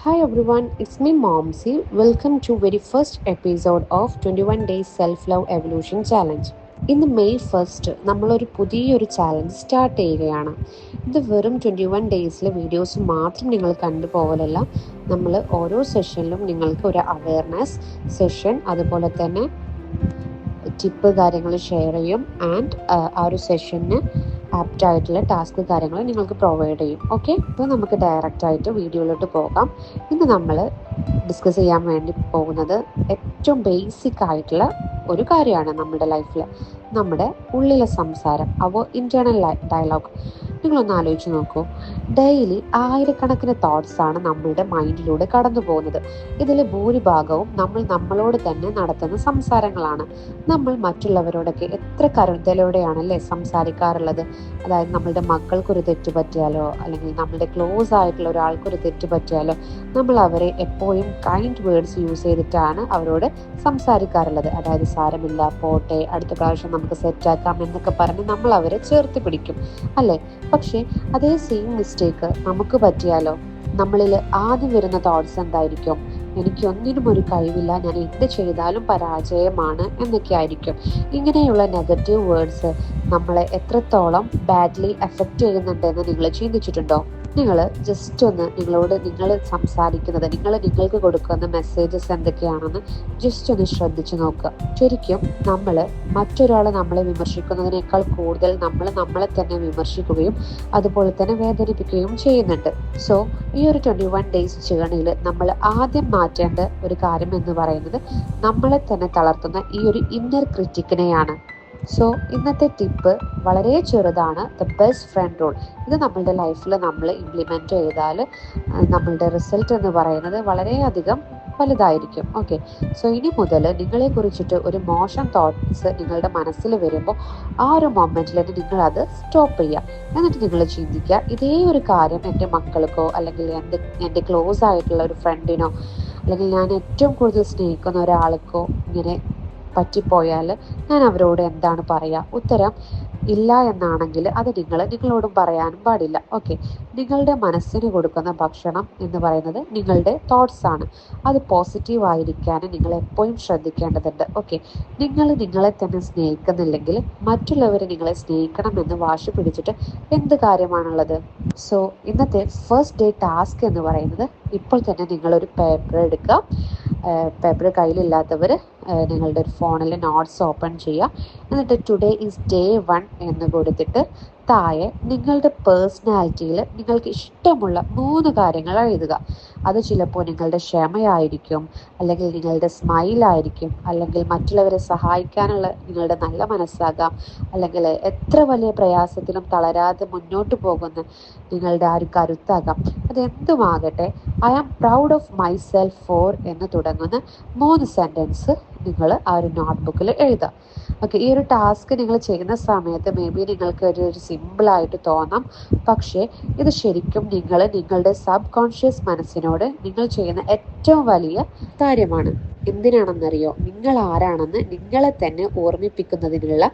Hi everyone, it's me Momsy. Welcome to very first episode of 21 Days Self-Love Evolution Challenge. ഇന്ന് May 1 നമ്മളൊരു പുതിയൊരു challenge start ചെയ്യുകയാണ്. ഇത് വെറും 21 ഡേയ്സിലെ വീഡിയോസ് മാത്രം നിങ്ങൾ കണ്ടുപോകലല്ല. നമ്മൾ ഓരോ സെഷനിലും നിങ്ങൾക്ക് ഒരു അവയർനെസ് സെഷൻ, അതുപോലെ തന്നെ ടിപ്പ് കാര്യങ്ങൾ ഷെയർ ചെയ്യും. ആൻഡ് ആ ഒരു സെഷന് ആപ്റ്റായിട്ടുള്ള ടാസ്ക് കാര്യങ്ങൾ നിങ്ങൾക്ക് പ്രൊവൈഡ് ചെയ്യും. ഓക്കെ, ഇപ്പോൾ നമുക്ക് ഡയറക്റ്റായിട്ട് വീഡിയോയിലോട്ട് പോകാം. ഇന്ന് നമ്മൾ ഡിസ്കസ് ചെയ്യാൻ വേണ്ടി പോകുന്നത് ഏറ്റവും ബേസിക് ആയിട്ടുള്ള ഒരു കാര്യമാണ് നമ്മുടെ ലൈഫിൽ. നമ്മുടെ ഉള്ളിലെ സംസാരം, അവർ ഇൻറ്റേർണൽ ഡയലോഗ്. നിങ്ങളൊന്ന് ആലോചിച്ച് നോക്കൂ. ഡെയിലി ആയിരക്കണക്കിന് തോട്ട്സാണ് നമ്മളുടെ മൈൻഡിലൂടെ കടന്നു പോകുന്നത്. ഇതിൽ ഭൂരിഭാഗവും നമ്മൾ നമ്മളോട് തന്നെ നടത്തുന്ന സംസാരങ്ങളാണ്. നമ്മൾ മറ്റുള്ളവരോടൊക്കെ എത്ര കരുതലോടെയാണല്ലേ സംസാരിക്കാറുള്ളത്. അതായത് നമ്മളുടെ മക്കൾക്കൊരു തെറ്റ് പറ്റിയാലോ, അല്ലെങ്കിൽ നമ്മളുടെ ക്ലോസ് ആയിട്ടുള്ള ഒരാൾക്കൊരു തെറ്റ് പറ്റിയാലോ, നമ്മൾ അവരെ എപ്പോഴും കൈൻഡ് വേർഡ്സ് യൂസ് ചെയ്തിട്ടാണ് അവരോട് സംസാരിക്കാറുള്ളത്. അതായത് സാരമില്ല, പോട്ടെ, അടുത്ത പ്രാവശ്യം നമുക്ക് സെറ്റാക്കാം എന്നൊക്കെ പറഞ്ഞ് നമ്മൾ അവരെ ചേർത്ത് പിടിക്കും അല്ലേ. പക്ഷേ അതേ സെയിം മിസ്റ്റേക്ക് നമുക്ക് പറ്റിയാലോ, നമ്മളിൽ ആദ്യം വരുന്ന തോട്ട്സ് എന്തായിരിക്കും? എനിക്കൊന്നിനും ഒരു കഴിവില്ല, ഞാൻ എന്ത് ചെയ്താലും പരാജയമാണ് എന്നൊക്കെ ആയിരിക്കും. ഇങ്ങനെയുള്ള നെഗറ്റീവ് വേർഡ്സ് നമ്മളെ എത്രത്തോളം ബാഡ്ലി എഫക്റ്റ് ചെയ്യുന്നുണ്ടെന്ന് നിങ്ങൾ ചിന്തിച്ചിട്ടുണ്ടോ? നിങ്ങൾ ജസ്റ്റ് ഒന്ന് നിങ്ങൾ സംസാരിക്കുന്നത്, നിങ്ങൾക്ക് കൊടുക്കുന്ന മെസ്സേജസ് എന്തൊക്കെയാണെന്ന് ജസ്റ്റ് ഒന്ന് ശ്രദ്ധിച്ചു നോക്കുക. ശരിക്കും നമ്മൾ മറ്റൊരാൾ നമ്മളെ വിമർശിക്കുന്നതിനേക്കാൾ കൂടുതൽ നമ്മളെ തന്നെ വിമർശിക്കുകയും അതുപോലെ തന്നെ വേദനിപ്പിക്കുകയും ചെയ്യുന്നുണ്ട്. സോ ഈ ഒരു 21 ഡേയ്സ് ജേർണിയിൽ നമ്മൾ ആദ്യം മാറ്റേണ്ട ഒരു കാര്യം എന്ന് പറയുന്നത് നമ്മളെ തന്നെ തളർത്തുന്ന ഈ ഒരു ഇന്നർ ക്രിറ്റിക്കിനെയാണ്. സോ ഇന്നത്തെ ടിപ്പ് വളരെ ചെറുതാണ്, ദ ബെസ്റ്റ് ഫ്രണ്ട് റൂൾ. ഇത് നമ്മളുടെ ലൈഫിൽ നമ്മൾ ഇംപ്ലിമെൻറ്റ് ചെയ്താൽ നമ്മളുടെ റിസൾട്ട് എന്ന് പറയുന്നത് വളരെയധികം വലുതായിരിക്കും. ഓക്കെ, സോ ഇനി മുതൽ നിങ്ങളെ കുറിച്ചിട്ട് ഒരു മോശം തോട്ട്സ് നിങ്ങളുടെ മനസ്സിൽ വരുമ്പോൾ ആ ഒരു മൊമെൻറ്റിൽ തന്നെ നിങ്ങളത് സ്റ്റോപ്പ് ചെയ്യുക. എന്നിട്ട് നിങ്ങൾ ചിന്തിക്കുക, ഇതേ ഒരു കാര്യം എൻ്റെ മക്കൾക്കോ അല്ലെങ്കിൽ എൻ്റെ ക്ലോസ് ആയിട്ടുള്ള ഒരു ഫ്രണ്ടിനോ അല്ലെങ്കിൽ ഞാൻ ഏറ്റവും കൂടുതൽ സ്നേഹിക്കുന്ന ഒരാൾക്കോ ഇങ്ങനെ പറ്റിപ്പോയാൽ ഞാൻ അവരോട് എന്താണ് പറയുക? ഉത്തരം ഇല്ല എന്നാണെങ്കിൽ അത് നിങ്ങളോടും പറയാനും പാടില്ല. ഓക്കെ, നിങ്ങളുടെ മനസ്സിന് കൊടുക്കുന്ന ഭക്ഷണം എന്ന് പറയുന്നത് നിങ്ങളുടെ തോട്ട്സ് ആണ്. അത് പോസിറ്റീവ് ആയിരിക്കാൻ നിങ്ങൾ എപ്പോഴും ശ്രദ്ധിക്കേണ്ടതുണ്ട്. ഓക്കെ, നിങ്ങളെ തന്നെ സ്നേഹിക്കുന്നില്ലെങ്കിൽ മറ്റുള്ളവർ നിങ്ങളെ സ്നേഹിക്കണമെന്ന് വാശി പിടിച്ചിട്ട് എന്ത് കാര്യമാണുള്ളത്? സോ ഇന്നത്തെ ഫസ്റ്റ് ഡേ ടാസ്ക് എന്ന് പറയുന്നത്, ഇപ്പോൾ തന്നെ നിങ്ങളൊരു പേപ്പർ എടുക്കുക. പേപ്പർ കയ്യിലില്ലാത്തവർ നിങ്ങളുടെ ഒരു ഫോണിൽ നോട്ട്സ് ഓപ്പൺ ചെയ്യുക. എന്നിട്ട് ടുഡേ ഈസ് ഡേ 1 എന്ന് കൊടുത്തിട്ട് താഴെ നിങ്ങളുടെ പേഴ്സണാലിറ്റിയിൽ നിങ്ങൾക്ക് ഇഷ്ടമുള്ള 3 കാര്യങ്ങൾ എഴുതുക. അത് ചിലപ്പോൾ നിങ്ങളുടെ ക്ഷമയായിരിക്കും, അല്ലെങ്കിൽ നിങ്ങളുടെ സ്മൈലായിരിക്കും, അല്ലെങ്കിൽ മറ്റുള്ളവരെ സഹായിക്കാനുള്ള നിങ്ങളുടെ നല്ല മനസ്സാകാം, അല്ലെങ്കിൽ എത്ര വലിയ പ്രയാസത്തിലും തളരാതെ മുന്നോട്ട് പോകുന്ന നിങ്ങളുടെ ആ ഒരു കരുത്താകാം. അതെന്തുമാകട്ടെ, I am proud of myself for എന്ന് തുടങ്ങുന്ന 3 സെൻറ്റൻസ് നിങ്ങൾ ആ ഒരു നോട്ട്ബുക്കിൽ എഴുതുക. ഓക്കെ, ഈ ഒരു ടാസ്ക് നിങ്ങൾ ചെയ്യുന്ന സമയത്ത് മേ ബി നിങ്ങൾക്ക് ഒരു സിമ്പിളായിട്ട് തോന്നാം. പക്ഷേ ഇത് ശരിക്കും നിങ്ങളുടെ സബ് കോൺഷ്യസ് മനസ്സിനോട് നിങ്ങൾ ചെയ്യുന്ന ഏറ്റവും വലിയ കാര്യമാണ്. എന്തിനാണെന്നറിയോ? നിങ്ങൾ ആരാണെന്ന് നിങ്ങളെ തന്നെ ഓർമ്മിപ്പിക്കുന്നതിനുള്ള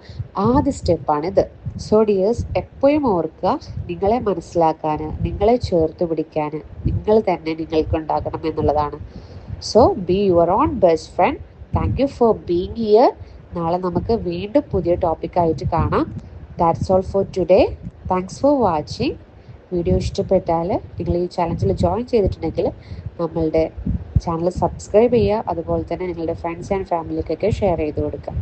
ആദ്യ സ്റ്റെപ്പാണിത്. സോ ഡിയേഴ്സ്, എപ്പോഴും ഓർക്കുക, നിങ്ങളെ മനസ്സിലാക്കാൻ, നിങ്ങളെ ചേർത്ത് പിടിക്കാൻ നിങ്ങൾ തന്നെ നിങ്ങൾക്കുണ്ടാകണം എന്നുള്ളതാണ്. So be your own best friend. Thank you for being here. നാളെ നമുക്ക് വീണ്ടും പുതിയ ടോപ്പിക്കായിട്ട് കാണാം. That's all for today. Thanks for watching. Video ഇഷ്ടപ്പെട്ടാൽ നിങ്ങൾ ഈ ചാലഞ്ചിൽ ജോയിൻ ചെയ്തിട്ടുണ്ടെങ്കിൽ നമ്മളുടെ ചാനൽ സബ്സ്ക്രൈബ് ചെയ്യുക. അതുപോലെ തന്നെ നിങ്ങളുടെ ഫ്രണ്ട്സ് ആൻഡ് ഫാമിലിക്കൊക്കെ ഷെയർ ചെയ്ത് കൊടുക്കുക.